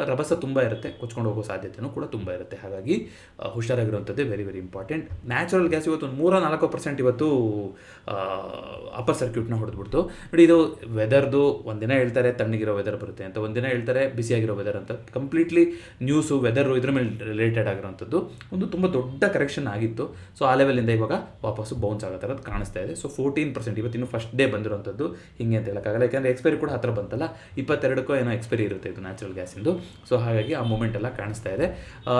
ರಭಸ ತುಂಬ ಇರುತ್ತೆ, ಕೊಚ್ಕೊಂಡು ಹೋಗೋ ಸಾಧ್ಯತೆಯೂ ಕೂಡ ತುಂಬ ಇರುತ್ತೆ. ಹಾಗಾಗಿ ಹುಷಾರಾಗಿರುವಂಥದ್ದೇ very very important. Natural gas ಇವತ್ತು 3-4% ಇವತ್ತು ಅಪ್ಪರ್ ಸರ್ಕ್ಯೂಟ್ನ ಹೊಡೆದ್ಬಿಡ್ತು. ನೋಡಿ, ಇದು ವೆದರ್ದು ಒಂದಿನ ಹೇಳ್ತಾರೆ ತಣ್ಣಗಿರೋ ವೆದರ್ ಬರುತ್ತೆ ಅಂತ, ಒಂದಿನ ಹೇಳ್ತಾರೆ ಬಿಸಿಯಾಗಿರೋ ವೆದರ್ ಅಂತ. ಕಂಪ್ಲೀಟ್ಲಿ ನ್ಯೂಸು ವೆದರು ಇದ್ರ ಮೇಲೆ ರಿಲೇಟೆಡ್ ಆಗಿರೋಂಥದ್ದು ಒಂದು ತುಂಬ ದೊಡ್ಡ ಕರೆಕ್ಷನ್ ಆಗಿತ್ತು. ಸೊ ಆ ಲೆವೆಲಿಂದ ಇವಾಗ ವಾಪಸ್ಸು ಬೌನ್ಸ್ ಆಗೋ ಥರದ್ದು ಕಾಣಿಸ್ತಾ ಇದೆ. ಸೊ 14% ಇವತ್ತಿನ್ನು ಫಸ್ಟ್ ಡೇ ಬಂದಿರೋಂಥದ್ದು ಹಿಂಗೆ ಅಂತ ಹೇಳೋಕ್ಕಾಗಲ್ಲ, ಯಾಕಂದರೆ ಎಕ್ಸ್ಪೈರಿ ಕೂಡ ಹತ್ತಿರ ಬಂತಲ್ಲ, 22ಕ್ಕೋ ಏನೋ ಎಕ್ಸ್ಪೈರಿ ಇರುತ್ತೆ ಇದು ನ್ಯಾಚುರಲ್ ಗ್ಯಾಸಿಂದು. ಸೊ ಹಾಗಾಗಿ ಆ ಮೂಮೆಂಟ್ ಎಲ್ಲ ಕಾಣಿಸ್ತಾ ಇದೆ.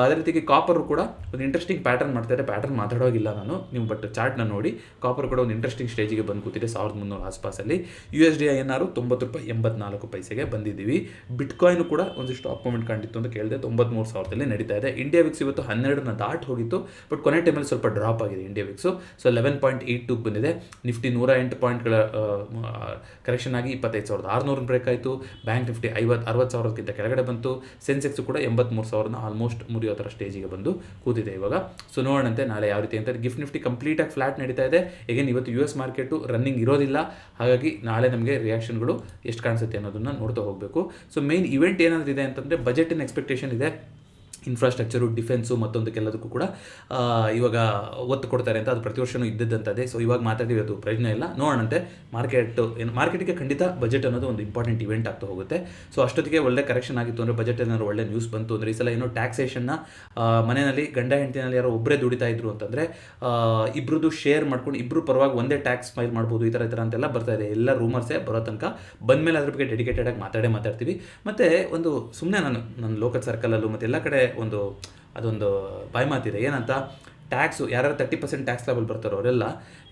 ಅದೇ ರೀತಿಗೆ ಕಾಪರು ಕೂಡ ಒಂದು ಇಂಟ್ರೆಸ್ಟಿಂಗ್ ಪ್ಯಾಟರ್ನ್ ಮಾಡ್ತಾರೆ. ಪ್ಯಾಟರ್ನ್ ಮಾತಾಡೋಗಿಲ್ಲ ನಾನು, ನೀವು ಬಟ್ ಚಾರ್ಟ್ನ ನೋಡಿ. ಕಾಪರ್ ಕೂಡ ಒಂದು ಇಂಟ್ರೆಸ್ಟಿಂಗ್ ಸ್ಟೇಜಿಗೆ ಬಂದು ಕೂತಿದೆ 1300 ಆಸ್ಪಾಸಲ್ಲಿ. USD INR 90.84 ಬಂದಿದ್ದೀವಿ. ಬಿಟ್ಕಾಯಿನ್ ಕೂಡ ಒಂದಿಷ್ಟು ಅಪ್ ಮೂಮೆಂಟ್ ಕಂಡಿತ್ತು ಅಂತ ಕೇಳಿದೆ, 93,000ದಲ್ಲಿ ನಡೀತಾ ಇದೆ. ಇಂಡಿಯಾ ವಿಕ್ಸ್ ಇವತ್ತು 12ನ ದಾಟ್ ಹೋಗಿತ್ತು, ಬಟ್ ಕೊನೆ ಟೈಮಲ್ಲಿ ಸ್ವಲ್ಪ ಡ್ರಾಪ್ ಆಗಿದೆ ಇಂಡಿಯಾ ವಿಕ್ಸು. ಸೊ 11.82 ಬಂದಿದೆ. ನಿಫ್ಟಿ 108 ಪಾಯಿಂಟ್ಗಳ ಕರೆಕ್ಷನ್ ಆಗಿ 25,600 ಬ್ರೇಕ್ ಆಯಿತು. ಬ್ಯಾಂಕ್ ನಿಫ್ಟಿ 60,000ಕ್ಕಿಂತ ಕೆಳಗಡೆ ಬಂತು. ಮತ್ತು ಸೆನ್ಸೆಕ್ಸ್ ಕೂಡ 83,000 ಆಲ್ಮೋಸ್ಟ್ ಮುರಿಯೋ ಥರ ಸ್ಟೇಜಿಗೆ ಬಂದು ಕೂತಿದೆ ಇವಾಗ. ಸೊ ನೋಡೋಣಂತೆ ನಾಳೆ ಯಾವ ರೀತಿ ಅಂತ. ಗಿಫ್ಟ್ ನಿಫ್ಟಿ ಕಂಪ್ಲೀಟಾಗಿ ಫ್ಲಾಟ್ ನಡೀತಾ ಇದೆ. ಈಗೇನು ಇವತ್ತು US ಮಾರ್ಕೆಟು ರನ್ನಿಂಗ್ ಇರೋದಿಲ್ಲ, ಹಾಗಾಗಿ ನಾಳೆ ನಮಗೆ ರಿಯಾಕ್ಷನ್ಗಳು ಎಷ್ಟು ಕಾಣಿಸುತ್ತೆ ಅನ್ನೋದನ್ನು ನೋಡ್ತಾ ಹೋಗಬೇಕು. ಸೊ ಮೇನ್ ಇವೆಂಟ್ ಏನಾದರೂ ಇದೆ ಅಂತಂದರೆ ಬಜೆಟಿನ ಎಕ್ಸ್ಪೆಕ್ಟೇಷನ್ ಇದೆ. ಇನ್ಫ್ರಾಸ್ಟ್ರಕ್ಚರು, ಡಿಫೆನ್ಸು ಮತ್ತೊಂದಕ್ಕೆಲ್ಲದಕ್ಕೂ ಕೂಡ ಇವಾಗ ಒತ್ತು ಕೊಡ್ತಾರೆ ಅಂತ ಅದು ಪ್ರತಿ ವರ್ಷವೂ ಇದ್ದಿದ್ದಂಥದ್ದೇ. ಸೊ ಇವಾಗ ಮಾತಾಡಿದ್ರೆ ಅದು ಪ್ರಯೋಜನ ಇಲ್ಲ. ನೋಡೋಣಂತೆ ಮಾರ್ಕೆಟಿಗೆ ಖಂಡಿತ ಬಜೆಟ್ ಅನ್ನೋದು ಒಂದು ಇಂಪಾರ್ಟೆಂಟ್ ಇವೆಂಟ್ ಆಗ್ತಾ ಹೋಗುತ್ತೆ. ಸೊ ಅಷ್ಟೊತ್ತಿಗೆ ಒಳ್ಳೆ ಕರೆಕ್ಷನ್ ಆಗಿತ್ತು ಅಂದರೆ, ಬಜೆಟ್ ಏನಾದ್ರು ಒಳ್ಳೆ ನ್ಯೂಸ್ ಬಂತು ಅಂದರೆ, ಈ ಸಲ ಏನೋ ಟ್ಯಾಕ್ಸೇಷನ್ನ ಮನೆಯಲ್ಲಿ ಗಂಡ ಹೆಂಡತಿನಲ್ಲಿ ಯಾರೋ ಒಬ್ಬರೇ ದುಡಿತಾ ಇದ್ರು ಅಂತಂದರೆ ಇಬ್ಬರದ್ದು ಶೇರ್ ಮಾಡ್ಕೊಂಡು ಇಬ್ಬರು ಪರವಾಗಿ ಒಂದೇ ಟ್ಯಾಕ್ಸ್ ಫೈಲ್ ಮಾಡ್ಬೋದು, ಈ ಥರ ಅಂತೆಲ್ಲ ಬರ್ತಾ ಇದೆ. ಎಲ್ಲ ರೂಮರ್ಸೇ ಬರೋ ತನಕ ಬಂದಮೇಲೆ ಅದ್ರ ಬಗ್ಗೆ ಡೆಡಿಕೇಟೆಡ್ ಆಗಿ ಮಾತಾಡ್ತೀವಿ. ಮತ್ತು ಒಂದು ಸುಮ್ಮನೆ ನನ್ನ ಲೋಕಲ್ ಸರ್ಕಲಲ್ಲೂ ಮತ್ತು ಎಲ್ಲ ಕಡೆ ಅದೊಂದು ಬಾಯಿ ಮಾತಿದೆ. ಏನಂತ, ಟ್ಯಾಕ್ಸು ಯಾರು 30% ಟ್ಯಾಕ್ಸ್ ಲೆವೆಲ್ ಬರ್ತಾರೋ ಅವರೆಲ್ಲ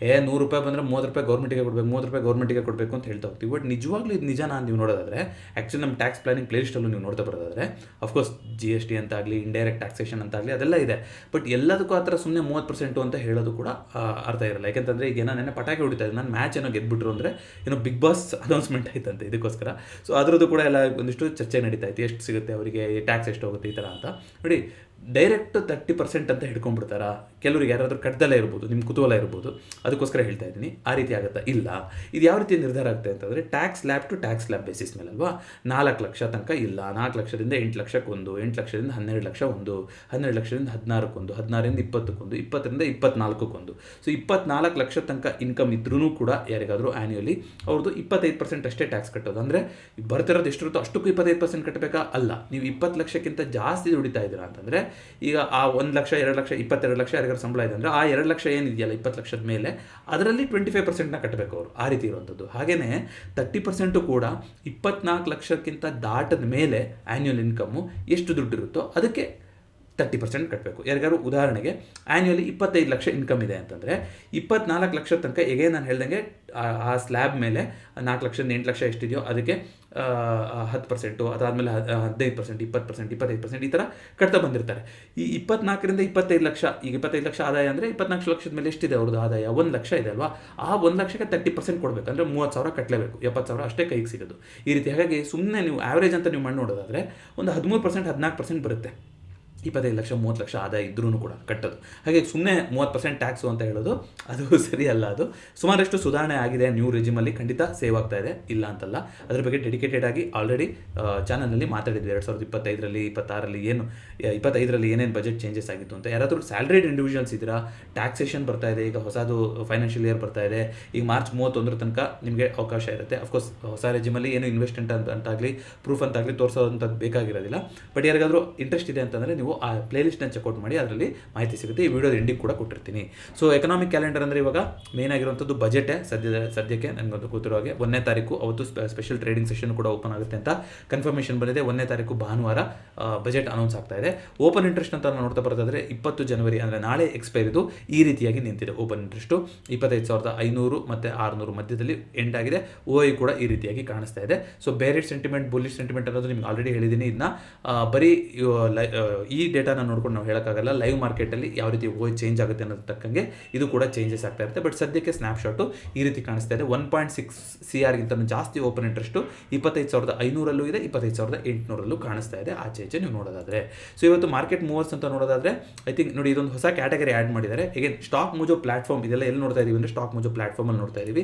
₹100 ಬಂದರೆ ₹30 ಗೌರ್ಮೆಂಟಿಗೆ ಕೊಡಬೇಕು, ₹30 ಗೌರ್ಮೆಂಟಿಗೆ ಕೊಡಬೇಕು ಅಂತ ಹೇಳ್ತಾ ಹೋಗ್ತೀವಿ. ಬಟ್ ನಿಜವಾಗ್ಲೂ ಇದು ನಿಜನಾ ನೀವು ನೋಡೋದಾದರೆ, ಆ್ಯಕ್ಚುಲಿ ನಮ್ಮ ಟ್ಯಾಕ್ಸ್ ಪ್ಲಾನಿಂಗ್ ಪ್ಲೇಲಿಸ್ಟಲ್ಲೂ ನೀವು ನೋಡ್ತಾ ಬರೋದಾದರೆ, ಅಫ್ಕೋರ್ಸ್ GST ಅಂತಾಗಲಿ, ಇಂಡೈರೆಕ್ಟ್ ಟ್ಯಾಕ್ಸೇಷನ್ ಅಂತಾಗಲಿ ಅದೆಲ್ಲ ಇದೆ. ಬಟ್ ಎಲ್ಲದಕ್ಕೂ ಆ ಥರ ಸುಮ್ಮನೆ 30% ಅಂತ ಹೇಳೋದು ಕೂಡ ಅರ್ಥ ಇರಲ್ಲ. ಯಾಕೆಂತಂದರೆ ಈಗ ನೆನ್ನೆ ಪಟಾಕಿ ಹೊಡಿತಾ ಇದ್ದೆ, ನಾನು ಮ್ಯಾಚ್ ಏನೋ ಗೆದ್ಬಿಟ್ರು ಅಂದರೆ ಏನೋ ಬಿಗ್ ಬಾಸ್ ಅನೌನ್ಸ್ಮೆಂಟ್ ಆಯ್ತಂತೆ ಇದಕ್ಕೋಸ್ಕರ. ಸೊ ಅದರದ್ದು ಕೂಡ ಎಲ್ಲ ಒಂದಿಷ್ಟು ಚರ್ಚೆ ನಡೀತಾ ಇತ್ತು, ಎಷ್ಟು ಸಿಗುತ್ತೆ ಅವರಿಗೆ, ಟ್ಯಾಕ್ಸ್ ಎಷ್ಟು ಹೋಗುತ್ತೆ ಈ ಥರ ಅಂತ. ನೋಡಿ, ಡೈರೆಕ್ಟ್ 30% ಅಂತ ಹಿಡ್ಕೊಂಡ್ಬಿಡ್ತಾರಾ? ಕೆಲವರಿಗೆ ಯಾರಾದರೂ ಕಟ್ಟದಲ್ಲೇ ಇರ್ಬೋದು, ನಿಮ್ಮ ಕುತೂಹಲ ಇರ್ಬೋದು, ಅದಕ್ಕೋಸ್ಕರ ಹೇಳ್ತಾ ಇದ್ದೀನಿ. ಆ ರೀತಿ ಆಗುತ್ತಾ? ಇಲ್ಲ. ಇದು ಯಾವ ರೀತಿ ನಿರ್ಧಾರ ಆಗುತ್ತೆ ಅಂತಂದರೆ, tax slab to tax slab basis ಮೇಲೆ ಅಲ್ವಾ. 4 ಲಕ್ಷ ತನಕ ಇಲ್ಲ, 4 ಲಕ್ಷದಿಂದ 8 ಲಕ್ಷಕ್ಕೊಂದು, 8 ಲಕ್ಷದಿಂದ 12 ಲಕ್ಷ ಒಂದು, 12 ಲಕ್ಷದಿಂದ 16ಕ್ಕೊಂದು, 16ರಿಂದ 20ಕ್ಕೊಂದು, 20ರಿಂದ 24ಕ್ಕೊಂದು. ಸೊ 24 ಲಕ್ಷ ತನಕ ಇನ್ಕಮ್ ಇದ್ರೂ ಕೂಡ ಯಾರಿಗಾದರೂ ಆ್ಯನ್ಯುವಲಿ ಅವ್ರದ್ದು 25% ಅಷ್ಟೇ ಟ್ಯಾಕ್ಸ್ ಕಟ್ಟೋದು. ಅಂದರೆ ಬರ್ತಿರೋದು ಎಷ್ಟಿರುತ್ತೋ ಅಷ್ಟಕ್ಕೂ 25% ಕಟ್ಟಬೇಕಾ? ಅಲ್ಲ. ನೀವು 20 ಲಕ್ಷಕ್ಕಿಂತ ಜಾಸ್ತಿ ದುಡಿತಾ ಇದ್ದೀರಾ ಅಂತಂದರೆ, ಈಗ ಆ 1 ಲಕ್ಷ 2 ಲಕ್ಷ 22 ಲಕ್ಷ ಯಾರಿಗಾರು ಸಂಬಳ ಇದೆ ಅಂದರೆ, ಆ 2 ಲಕ್ಷ ಏನಿದೆಯಲ್ಲ 20 ಲಕ್ಷದ ಮೇಲೆ ಅದರಲ್ಲಿ 25% ಕಟ್ಟಬೇಕು ಅವರು. ಆ ರೀತಿ ಇರುವಂಥದ್ದು. ಹಾಗೆಯೇ 30% ಕೂಡ 24 ಲಕ್ಷಕ್ಕಿಂತ ದಾಟದ ಮೇಲೆ ಆ್ಯನ್ಯುವಲ್ ಇನ್ಕಮ್ಮು ಎಷ್ಟು ದುಡ್ಡಿರುತ್ತೋ ಅದಕ್ಕೆ 30% ಕಟ್ಟಬೇಕು. ಯಾರಿಗಾರು ಉದಾಹರಣೆಗೆ ಆ್ಯನ್ಯುವಲಿ 25 ಲಕ್ಷ ಇನ್ಕಮ್ ಇದೆ ಅಂತಂದರೆ 24 ಲಕ್ಷ ತನಕ ಹೇಗೆ ನಾನು ಹೇಳ್ದಂಗೆ ಆ ಸ್ಲ್ಯಾಬ್ ಮೇಲೆ 4 ಲಕ್ಷದಿಂದ 8 ಲಕ್ಷ ಎಷ್ಟಿದೆಯೋ ಅದಕ್ಕೆ 10%, ಅದಾದಮೇಲೆ 15%, 20%, 25% ಈ ಥರ ಕಟ್ತಾ ಬಂದಿರ್ತಾರೆ. ಈ 24ರಿಂದ 25 ಲಕ್ಷ, ಈಗ 25 ಲಕ್ಷ ಆದಾಯ ಅಂದರೆ 24 ಲಕ್ಷದ ಮೇಲೆ ಎಷ್ಟಿದೆ ಅವ್ರದ್ದು ಆದಾಯ? 1 ಲಕ್ಷ ಇದೆ ಅಲ್ವಾ. ಆ 1 ಲಕ್ಷಕ್ಕೆ 30% ಕೊಡಬೇಕು ಅಂದರೆ 30,000 ಕಟ್ಟಲೇಬೇಕು. 70,000 ಅಷ್ಟೇ ಕೈಗೆ ಸಿಗೋದು ಈ ರೀತಿ. ಹಾಗಾಗಿ ಸುಮ್ಮನೆ ನೀವು ಆ್ಯಾವ್ರೇಜ್ ಅಂತ ನೀವು ಮಾಡಿ ನೋಡೋದಾದರೆ ಒಂದು 13%, 14% ಬರುತ್ತೆ. 25 ಲಕ್ಷ 30 ಲಕ್ಷ ಆದಾಯ ಇದ್ರೂ ಕೂಡ ಕಟ್ಟೋದು. ಹಾಗೆ ಸುಮ್ಮನೆ 30% ಟ್ಯಾಕ್ಸು ಅಂತ ಹೇಳೋದು ಅದು ಸರಿಯಲ್ಲ. ಅದು ಸುಮಾರಷ್ಟು ಸುಧಾರಣೆ ಆಗಿದೆ ನ್ಯೂ ರೆಜಿಮಲ್ಲಿ, ಖಂಡಿತ ಸೇವ್ ಆಗ್ತಾ ಇದೆ, ಇಲ್ಲ ಅಂತಲ್ಲ. ಅದ್ರ ಬಗ್ಗೆ ಡೆಡಿಕೇಟೆಡ್ ಆಗಿ ಆಲ್ರೆಡಿ ಚಾನಲ್ನಲ್ಲಿ ಮಾತಾಡಿದ್ವಿ. 2025ರಲ್ಲಿ 26ರಲ್ಲಿ ಏನು 25ರಲ್ಲಿ ಏನೇನು ಬಜೆಟ್ ಚೇಂಜಸ್ ಆಗಿತ್ತು ಅಂತ. ಯಾರಾದರೂ ಸ್ಯಾಲ್ರಿಡ್ ಇಂಡಿವಿಜುವಲ್ಸ್ ಇದ್ದೀರಾ, ಟ್ಯಾಕ್ಸೇಷನ್ ಬರ್ತಾ ಇದೆ, ಈಗ ಹೊಸದು ಫೈನಾನ್ಷಿಯಲ್ ಇಯರ್ ಬರ್ತಾ ಇದೆ, ಈಗ ಮಾರ್ಚ್ 31 ತನಕ ನಿಮಗೆ ಅವಕಾಶ ಇರುತ್ತೆ. ಅಫ್ಕೋರ್ಸ್ ಹೊಸ ರೆಜಿಮಲ್ಲಿ ಏನು ಇನ್ವೆಸ್ಟ್ಮೆಂಟ್ ಅಂತಾಗಲಿ ಪ್ರೂಫ್ ಅಂತಾಗಲಿ ತೋರಿಸೋದಂಥದ್ದು ಬೇಕಾಗಿರೋದಿಲ್ಲ. ಬಟ್ ಯಾರಿಗಾದರೂ ಇಂಟ್ರೆಸ್ಟ್ ಇದೆ ಅಂತಂದರೆ ನೀವು ಆ ಪ್ಲೇಲಿಸ್ಟ್ನ ಚೆಕ್ಔಟ್ ಮಾಡಿ, ಅದರಲ್ಲಿ ಮಾಹಿತಿ ಸಿಗುತ್ತೆ. ಈ ವಿಡಿಯೋದ ಎಂಡಿಗೆ ಕೂಡ ಕೊಟ್ಟಿರ್ತೀನಿ. ಸೊ ಎಕನಾಮಿಕ್ ಕ್ಯಾಲೆಂಡರ್ ಅಂದರೆ ಇವಾಗ ಮೇನ್ ಆಗಿರುವಂಥದ್ದು ಬಜೆಟೇ. ಸದ್ಯಕ್ಕೆ ನನಗೊಂದು ಕೂತಿರೋ ಹಾಗೆ 1ನೇ ತಾರೀಕು ಅವತ್ತು ಸ್ಪೆಷಲ್ ಟ್ರೇಡಿಂಗ್ ಸೆಷನ್ ಕೂಡ ಓಪನ್ ಆಗುತ್ತೆ ಅಂತ ಕನ್ಫರ್ಮೇಷನ್ ಬಂದಿದೆ. 1ನೇ ತಾರೀಕು ಭಾನುವಾರ ಬಜೆಟ್ ಅನೌನ್ಸ್ ಆಗ್ತಾ ಇದೆ. ಓಪನ್ ಇಂಟ್ರೆಸ್ಟ್ ಅಂತ ನೋಡ್ತಾ ಬರೋದಾದರೆ 20 ಜನವರಿ ಅಂದರೆ ನಾಳೆ ಎಕ್ಸ್ಪೈರಿದು ಈ ರೀತಿಯಾಗಿ ನಿಂತಿದೆ. ಓಪನ್ ಇಂಟ್ರೆಸ್ಟು 25,500 ಮತ್ತು 600 ಮಧ್ಯದಲ್ಲಿ ಎಂಡ್ ಆಗಿದೆ. OI ಕೂಡ ಈ ರೀತಿಯಾಗಿ ಕಾಣಿಸ್ತಾ ಇದೆ. So bearish sentiment, bullish sentiment ಅನ್ನೋದು ನಿಮ್ಗೆ ಆಲ್ರೆಡಿ ಹೇಳಿದ್ದೀನಿ. ಇದನ್ನ ಬರೀ ಈ ಡೇಟಾನ ನೋಡ್ಕೊಂಡು ನಾವು ಹೇಳೋಕ್ಕಾಗಲ್ಲ. ಲೈವ್ ಮಾರ್ಕೆಟಲ್ಲಿ ಯಾವ ರೀತಿ OI ಚೇಂಜ್ ಆಗುತ್ತೆ ಅನ್ನೋದು ತಕ್ಕಂಗೆ ಇದು ಕೂಡ ಚೇಂಜಸ್ ಆಗ್ತಾ ಇರುತ್ತೆ. ಬಟ್ ಸದ್ಯಕ್ಕೆ ಸ್ನ್ಯಾಪ್ಶಾಟು ಈ ರೀತಿ ಕಾಣಿಸ್ತಾ ಇದೆ. 1.6 CR ಜಾಸ್ತಿ ಓಪನ್ ಇಂಟ್ರೆಸ್ಟು 25,500ರಲ್ಲೂ ಇದೆ, 25,800ರಲ್ಲೂ ಕಾಣಿಸ್ತಾ ಇದೆ ಆಚೆ ನೀವು ನೋಡೋದಾದರೆ. ಸೊ ಇವತ್ತು ಮಾರ್ಕೆಟ್ ಮೂವರ್ಸ್ ಅಂತ ನೋಡೋದಾದರೆ ಐ ಥಿಂಕ್ ನೋಡಿ ಇದೊಂದು ಹೊಸ ಕ್ಯಾಟಗರಿ ಆ್ಯಡ್ ಮಾಡಿದ್ದಾರೆ. ಹೇಗೆ ಸ್ಟಾಕ್ ಮೂಜೋ ಪ್ಲಾಟ್ಫಾರ್ಮ್, ಇದೆಲ್ಲ ಎಲ್ಲಿ ನೋಡ್ತಾ ಇದೀವಿ ಅಂದರೆ ಸ್ಟಾಕ್ ಮೂಜೋ ಪ್ಲಾಟ್ಫಾರ್ಮಲ್ಲಿ ನೋಡ್ತಾ ಇದೀವಿ.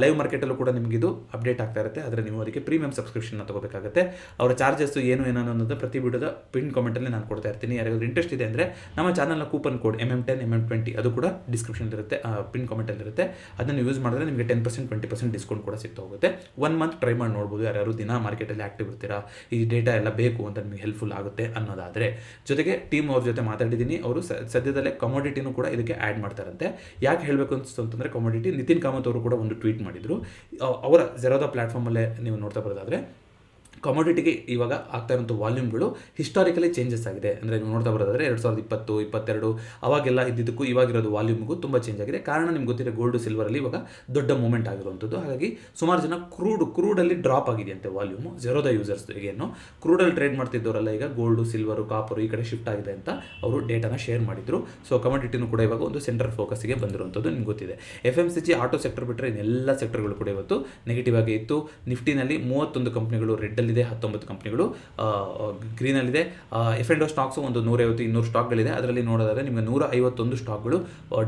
ಲೈವ್ ಮಾರ್ಕೆಟಲ್ಲೂ ಕೂಡ ನಿಮಗೆ ಇದು ಅಪ್ಡೇಟ್ ಆಗ್ತಾ ಇರುತ್ತೆ. ಆದರೆ ನೀವು ಅದಕ್ಕೆ ಪ್ರೀಮಿಯಂ ಸಬ್ಸ್ಕ್ರಿಪ್ಷನ್ ತಗೋಬೇಕಾಗುತ್ತೆ. ಅವರ ಚಾರ್ಜಸ್ ಏನು ಅನ್ನೋದು ಪ್ರತಿ ವಿಡಿಯೋದ ಪಿನ್ ಕಾಮೆಂಟಲ್ಲಿ ನಾನು ಕೊಡ್ತಾ ಇರ್ತೀನಿ. ಯಾರಿಗಾದ್ರೂ ಇಂಟ್ರೆಸ್ಟ್ ಇದೆ ಅಂದರೆ ನಮ್ಮ ಚಾನಲ್ನ ಕೂಪನ್ ಕೋಡ್ MM10 MM20 ಅದು ಕೂಡ ಡಿಸ್ಕ್ರಿಪ್ಷನ್ ಇರುತ್ತೆ, ಪಿನ್ ಕಾಮೆಂಟಲ್ಲಿ ಇರುತ್ತೆ. ಅದನ್ನು ಯೂಸ್ ಮಾಡಿದ್ರೆ ನಿಮಗೆ 10% 20% ಡಿಸ್ಕೌಂಟ್ ಕೂಡ ಸಿಗ್ತಾ ಹೋಗುತ್ತೆ. 1 ಮಂತ್ ಟ್ರೈ ಮಾಡಿ ನೋಡ್ಬೋದು. ಯಾರು ದಿನ ಮಾರ್ಕೆಟಲ್ಲಿ ಆ್ಯಕ್ಟಿವ್ ಇರ್ತೀರಾ, ಈ ಡೇಟಾ ಎಲ್ಲ ಬೇಕು ಅಂತ ನಿಮಗೆ ಹೆಲ್ಪ್ಫುಲ್ ಆಗುತ್ತೆ ಅನ್ನೋದಾದರೆ. ಜೊತೆಗೆ ಟೀಮ್ ಅವ್ರ ಜೊತೆ ಮಾತಾಡಿದ್ದೀನಿ. ಅವರು ಸದ್ಯದಲ್ಲೇ ಕಮೋಡಿಟಿನೂ ಕೂಡ ಇದಕ್ಕೆ ಆ್ಯಡ್ ಮಾಡ್ತಾರಂತೆ. ಯಾಕೆ ಹೇಳಬೇಕು ಅಂತಂದರೆ ಕಮೋಡಿಟಿ, ನಿತಿನ್ ಕಾಮತ್ ಅವರು ಕೂಡ ಒಂದು ಟ್ವೀಟ್ ಮಾಡಿದರು. ಅವರ ಜೆರೋದಾ ಪ್ಲಾಟ್ಫಾರ್ಮಲ್ಲೇ ನೀವು ನೋಡ್ತಾ ಬರೋದಾದರೆ ಕಮೋಡಿಟಿಗೆ ಇವಾಗ ಆಗ್ತಾ ಇರೋಂಥ ವಾಲ್ಯೂಮ್ಗಳು ಹಿಸ್ಟಾರಿಕಲಿ ಚೇಂಜಸ್ ಆಗಿದೆ. ಅಂದರೆ ನೀವು ನೋಡ್ತಾ ಬರೋದಾದರೆ 2020, 22 ಅವಾಗೆಲ್ಲ ಇದ್ದಿದ್ದಕ್ಕೂ ಇವಾಗಿರೋದು ವಾಲ್ಯೂಮ್ಗೂ ತುಂಬ ಚೇಂಜ್ ಆಗಿದೆ. ಕಾರಣ ನಿಮ್ಗೆ ಗೊತ್ತಿರೋ ಗೋಲ್ಡು ಸಿಲ್ವರಲ್ಲಿ ಇವಾಗ ದೊಡ್ಡ ಮೂಮೆಂಟ್ ಆಗಿರುವಂಥದ್ದು. ಹಾಗಾಗಿ ಸುಮಾರು ಜನ ಕ್ರೂಡಲ್ಲಿ ಡ್ರಾಪ್ ಆಗಿದೆಯಂತೆ ವಾಲ್ಯೂಮು. ಜೆರೋದಾ ಯೂಸರ್ಸ್ ಏನು ಕ್ರೂಡಲ್ಲಿ ಟ್ರೇಡ್ ಮಾಡ್ತಿದ್ದವರೆಲ್ಲ ಈಗ ಗೋಲ್ಡು, ಸಿಲ್ವರು, ಕಾಪರು ಈ ಕಡೆ ಶಿಫ್ಟ್ ಆಗಿದೆ ಅಂತ ಅವರು ಡೇಟಾನ ಶೇರ್ ಮಾಡಿದರು. ಸೊ ಕಮೋಡಿಟಿನೂ ಕೂಡ ಇವಾಗ ಒಂದು ಸೆಂಟ್ರಲ್ ಫೋಕಸ್ಗೆ ಬಂದಿರುವಂಥದ್ದು ನಿಮ್ಗೆ ಗೊತ್ತಿದೆ. FMCG ಆಟೋ ಸೆಕ್ಟರ್ ಬಿಟ್ಟರೆ ಇನ್ನೆಲ್ಲ ಸೆಕ್ಟರ್ಗಳು ಕೂಡ ಇವತ್ತು ನೆಗೆಟಿವ್ ಆಗಿ ಇತ್ತು. ನಿಫ್ಟಿನಲ್ಲಿ 31 ಕಂಪ್ನಿಗಳು ರೆಡ್ಡಲ್ಲಿ ರೆಡ್ಡಲ್ಲಿದೆ 19 ಕಂಪ್ನಿಗಳು, ಗ್ರೀನಲ್ಲಿದೆ. F&O ಸ್ಟಾಕ್ಸು ಒಂದು 150-200 ಸ್ಟಾಕ್ಗಳಿದೆ. ಅದರಲ್ಲಿ ನೋಡೋದಾದರೆ ನಿಮಗೆ 151 ಸ್ಟಾಕ್ಗಳು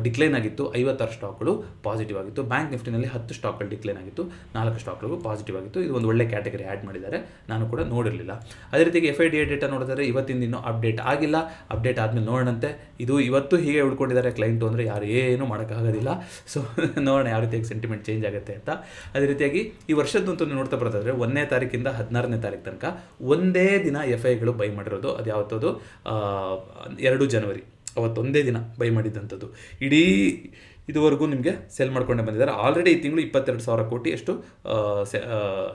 ಡಿಕ್ಲೈನ್ ಆಗಿತ್ತು, 56 ಸ್ಟಾಕ್ಗಳು ಪಾಸಿಟಿವ್ ಆಗಿತ್ತು. ಬ್ಯಾಂಕ್ ನಿಫ್ಟಿನಲ್ಲಿ 10 ಸ್ಟಾಕ್ಗಳು ಡಿಕ್ಲೈನ್ ಆಗಿತ್ತು, 4 ಸ್ಟಾಕ್ಗಳು ಪಾಸಿಟಿವ್ ಆಗಿತ್ತು. ಇದು ಒಂದು ಒಳ್ಳೆ ಕ್ಯಾಟಗರಿ ಆ್ಯಡ್ ಮಾಡಿದ್ದಾರೆ, ನಾನು ಕೂಡ ನೋಡಿರಲಿಲ್ಲ. ಅದೇ ರೀತಿಯಾಗಿ FIDI ಡೇಟಾ ನೋಡಿದರೆ ಇವತ್ತಿಂದ ಇನ್ನೂ ಅಪ್ಡೇಟ್ ಆಗಿಲ್ಲ, ಅಪ್ಡೇಟ್ ಆದಮೇಲೆ ನೋಡೋಣಂತೆ. ಇದು ಇವತ್ತು ಹೀಗೆ ಉಳ್ಕೊಂಡಿದ್ದಾರೆ ಕ್ಲೈಂಟು ಅಂದರೆ ಯಾರು ಏನೂ ಮಾಡೋಕ್ಕಾಗೋದಿಲ್ಲ. ಸೊ ನೋಡೋಣ ಯಾವ ರೀತಿಯಾಗಿ ಸೆಂಟಿಮೆಂಟ್ ಚೇಂಜ್ ಆಗುತ್ತೆ ಅಂತ. ಅದೇ ರೀತಿಯಾಗಿ ಈ ವರ್ಷದಂತೂ ನೋಡ್ತಾ ಬರೋದಾದರೆ 1ನೇ ತಾರೀಕಿಂದ 16ನೇ ತಾರೀಕು ತನಕ ಒಂದೇ ದಿನ FIಗಳು ಬೈ ಮಾಡಿರೋದು. ಅದು ಯಾವತ್ತದು 2 ಜನವರಿ, ಅವತ್ತೊಂದೇ ದಿನ ಬೈ ಮಾಡಿದ್ದಂಥದ್ದು. ಇದುವರೆಗೂ ನಿಮಗೆ ಸೆಲ್ ಮಾಡ್ಕೊಂಡೇ ಬಂದಿದ್ದಾರೆ. ಆಲ್ರೆಡಿ ಈ ತಿಂಗಳು 22,000 ಕೋಟಿ ಅಷ್ಟು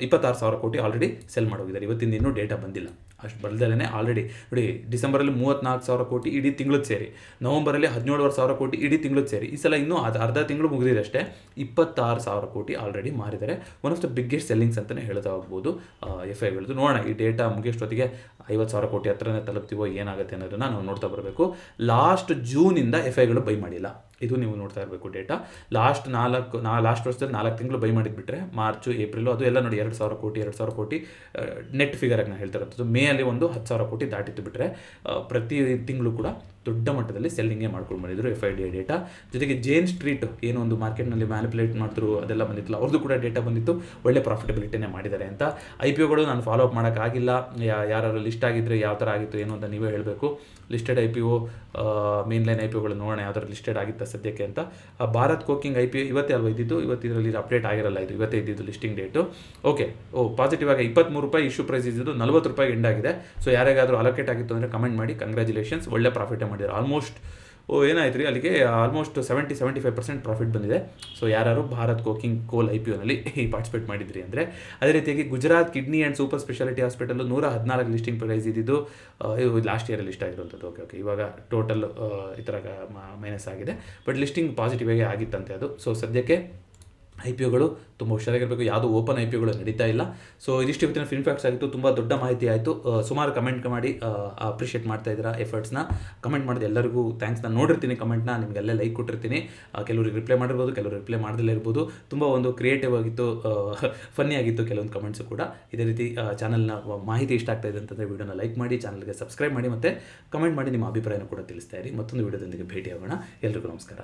26,000 ಕೋಟಿ ಆಲ್ರೆಡಿ ಸೆಲ್ ಮಾಡೋಗಿದ್ದಾರೆ. ಇವತ್ತಿಂದ ಇನ್ನೂ ಡೇಟಾ ಬಂದಿಲ್ಲ, ಅಷ್ಟು ಬಲ್ದಲ್ಲೇ ಆಲ್ರೆಡಿ ನೋಡಿ. ಡಿಸೆಂಬರಲ್ಲಿ 34,000 ಕೋಟಿ ಇಡೀ ತಿಂಗಳದ್ದು ಸೇರಿ, ನವಂಬರಲ್ಲಿ 17,000 ಕೋಟಿ ಇಡೀ ತಿಂಗಳದ್ದು ಸೇರಿ, ಈ ಸಲ ಇನ್ನೂ ಅರ್ಧ ತಿಂಗಳು ಮುಗಿದಿದೆ ಅಷ್ಟೇ, 26,000 ಕೋಟಿ ಆಲ್ರೆಡಿ ಮಾರಿದ್ದಾರೆ. One of the biggest sellings ಅಂತಲೇ ಹೇಳ್ತಾ ಹೋಗ್ಬೋದು FIಗಳದ್ದು. ನೋಡೋಣ ಈ ಡೇಟಾ ಮುಗಿಯೋಷ್ಟೊತ್ತಿಗೆ 50,000 ಕೋಟಿ ಹತ್ರನೇ ತಲುಪ್ತೀವೋ ಏನಾಗುತ್ತೆ ಅನ್ನೋದನ್ನು ನಾವು ನೋಡ್ತಾ ಬರಬೇಕು. ಲಾಸ್ಟ್ ಜೂನಿಂದ FIಗಳು ಬೈ ಮಾಡಿಲ್ಲ, ಇದು ನೀವು ನೋಡ್ತಾ ಇರಬೇಕು ಡೇಟಾ. ಲಾಸ್ಟ್ ವರ್ಷದಲ್ಲಿ 4 ತಿಂಗಳು ಬೈ ಮಾಡಿದ್ಬಿಟ್ರೆ ಮಾರ್ಚು, ಏಪ್ರಿಲು ಅದು ಎಲ್ಲ ನೋಡಿ 2,000 ಕೋಟಿ ನೆಟ್ ಫಿಗರಾಗಿ ನಾನು ಹೇಳ್ತಾ ಇರೋದು. ಮೇ ಅಲ್ಲಿ ಒಂದು 10,000 ಕೋಟಿ ದಾಟಿತ್ತು ಬಿಟ್ಟರೆ ಪ್ರತಿ ತಿಂಗಳು ಕೂಡ ದೊಡ್ಡ ಮಟ್ಟದಲ್ಲಿ ಸೆಲ್ಲಿಂಗೇ ಮಾಡ್ಕೊಂಡು ಬಂದಿದ್ರು FIDI ಡೇಟಾ. ಜೊತೆಗೆ ಜೇನ್ ಸ್ಟ್ರೀಟ್ ಏನೋ ಒಂದು ಮಾರ್ಕೆಟ್ನಲ್ಲಿ ಮ್ಯಾನಿಪುಲೇಟ್ ಮಾಡ್ತಿದ್ರು ಅದೆಲ್ಲ ಬಂದಿತ್ತಲ್ಲ, ಅವ್ರದ್ದು ಕೂಡ ಡೇಟಾ ಬಂದಿತ್ತು, ಒಳ್ಳೆ ಪ್ರಾಫಿಟಬಿಲಿಟಿನೇ ಮಾಡಿದ್ದಾರೆ ಅಂತ. IPOಗಳು ನಾನು ಫಾಲೋ ಅಪ್ ಮಾಡೋಕ್ಕಾಗಿಲ್ಲ, ಯಾರು ಲಿಸ್ಟ್ ಆಗಿದ್ದರೆ ಯಾವ ಥರ ಆಗಿತ್ತು ಏನು ಅಂತ ನೀವೇ ಹೇಳಬೇಕು. ಲಿಸ್ಟೆಡ್ IPO, ಮೇನ್ಲೈನ್ IPOಗಳು ನೋಡೋಣ ಯಾವ ಥರ ಲಿಸ್ಟೆಡ್ ಆಗಿತ್ತು ಸದ್ಯಕ್ಕೆ ಅಂತ. ಭಾರತ್ ಕೋಕಿಂಗ್ IPO ಇವತ್ತೇ ಅಲ್ವಾ ಇದ್ದಿದ್ದು, ಇದರಲ್ಲಿ ಅಪ್ಡೇಟ್ ಆಗಿರಲ್ಲ, ಇದು ಇವತ್ತೇ ಇದ್ದಿದ್ದು ಲಿಸ್ಟಿಂಗ್ ಡೇಟು. ಓಕೆ, ಪಾಸಿಟಿವ್ ಆಗಿ 23 ರೂಪಾಯಿ ಇಶ್ಯೂ ಪ್ರೈಸ್ ಇದ್ದಿದ್ದು 40 ರೂಪಾಯಿಗೆ ಎಂಡ್ ಆಗಿದೆ. ಸೊ ಯಾರಿಗಾದರೂ ಅಲೋಕೇಟ್ ಆಗಿತ್ತು ಅಂದರೆ ಕಮೆಂಟ್ ಮಾಡಿ, ಕಂಗ್ರ್ಯಾಚುಲೇಷನ್ಸ್, ಒಳ್ಳೆ ಪ್ರಾಫಿಟೇ ಮಾಡಿದ್ದಾರೆ. ಆಲ್ಮೋಸ್ಟ್ ಏನಾಯ್ತು ರೀ ಅಲ್ಲಿಗೆ ಆಲ್ಮೋಸ್ಟ್ 70-75% ಪ್ರಾಫಿಟ್ ಬಂದಿದೆ. ಸೊ ಯಾರು ಭಾರತ್ ಕೋಕಿಂಗ್ ಕೋಲ್ IPOನಲ್ಲಿ ಪಾರ್ಟಿಸಿಪೇಟ್ ಮಾಡಿದ್ರಿ ಅಂದರೆ. ಅದೇ ರೀತಿಯಾಗಿ Gujarat kidney and super speciality hospital 114 listing price ಇದ್ದಿದ್ದು, ಇದು ಲಾಸ್ಟ್ ಇಯರಲ್ಲಿ ಲಿಸ್ಟ್ ಆಗಿರೋಂಥದ್ದು. ಓಕೆ, ಇವಾಗ ಟೋಟಲ್ ಈ ಥರ ಮೈನಸ್ ಆಗಿದೆ, ಬಟ್ ಲಿಸ್ಟಿಂಗ್ ಪಾಸಿಟಿವ್ ಆಗಿ ಆಗಿತ್ತಂತೆ ಅದು. ಸೊ ಸದ್ಯಕ್ಕೆ IPOಗಳು ತುಂಬ ಹುಷಾರಾಗಿರಬೇಕು, ಯಾವುದೂ ಓಪನ್ IPOಗಳು ನಡೀತಾ ಇಲ್ಲ. ಸೊ ಇದಿಷ್ಟು ಇವತ್ತಿನ ಫಿಲ್ಮ್ ಫ್ಯಾಕ್ಟ್ಸ್ ಆಗಿತ್ತು, ತುಂಬ ದೊಡ್ಡ ಮಾಹಿತಿ ಆಯಿತು. ಸುಮಾರು ಕಮೆಂಟ್ ಮಾಡಿ ಅಪ್ರಿಷಿಯೇಟ್ ಮಾಡ್ತಾ ಇದ್ದೀರಾ ಎಫರ್ಟ್ಸ್ನ. ಕಮೆಂಟ್ ಮಾಡಿದ ಎಲ್ಲರಿಗೂ ಥ್ಯಾಂಕ್ಸ್. ನಾನು ನೋಡಿರ್ತೀನಿ ಕಮೆಂಟ್ನ, ನಿಮಗೆಲ್ಲ ಲೈಕ್ ಕೊಟ್ಟಿರ್ತೀನಿ. ಕೆಲವ್ರಿಗೆ ರಿಪ್ಲೈ ಮಾಡಿರ್ಬೋದು, ಕೆಲವರು ರಿಪ್ಲೈ ಮಾಡದಲ್ಲೇ ಇರ್ಬೋದು. ತುಂಬ ಒಂದು ಕ್ರಿಯೇಟಿವ್ ಆಗಿತ್ತು, ಫನ್ನಿ ಆಗಿತ್ತು ಕೆಲವೊಂದು ಕಮೆಂಟ್ಸು ಕೂಡ. ಇದೇ ರೀತಿ ಚಾನಲ್ನ ಮಾಹಿತಿ ಇಷ್ಟ ಆಗ್ತಾ ಇದೆ ಅಂತಂದರೆ ವೀಡಿಯೋನ ಲೈಕ್ ಮಾಡಿ, ಚಾನಲ್ಗೆ ಸಬ್ಸ್ಕ್ರೈಬ್ ಮಾಡಿ, ಮತ್ತು ಕಮೆಂಟ್ ಮಾಡಿ ನಿಮ್ಮ ಅಭಿಪ್ರಾಯನ ಕೂಡ ತಿಳಿಸ್ತಾ ಇರಿ. ಮತ್ತೊಂದು ವೀಡಿಯೋದೊಂದಿಗೆ ಭೇಟಿಯಾಗೋಣ. ಎಲ್ರಿಗೂ ನಮಸ್ಕಾರ.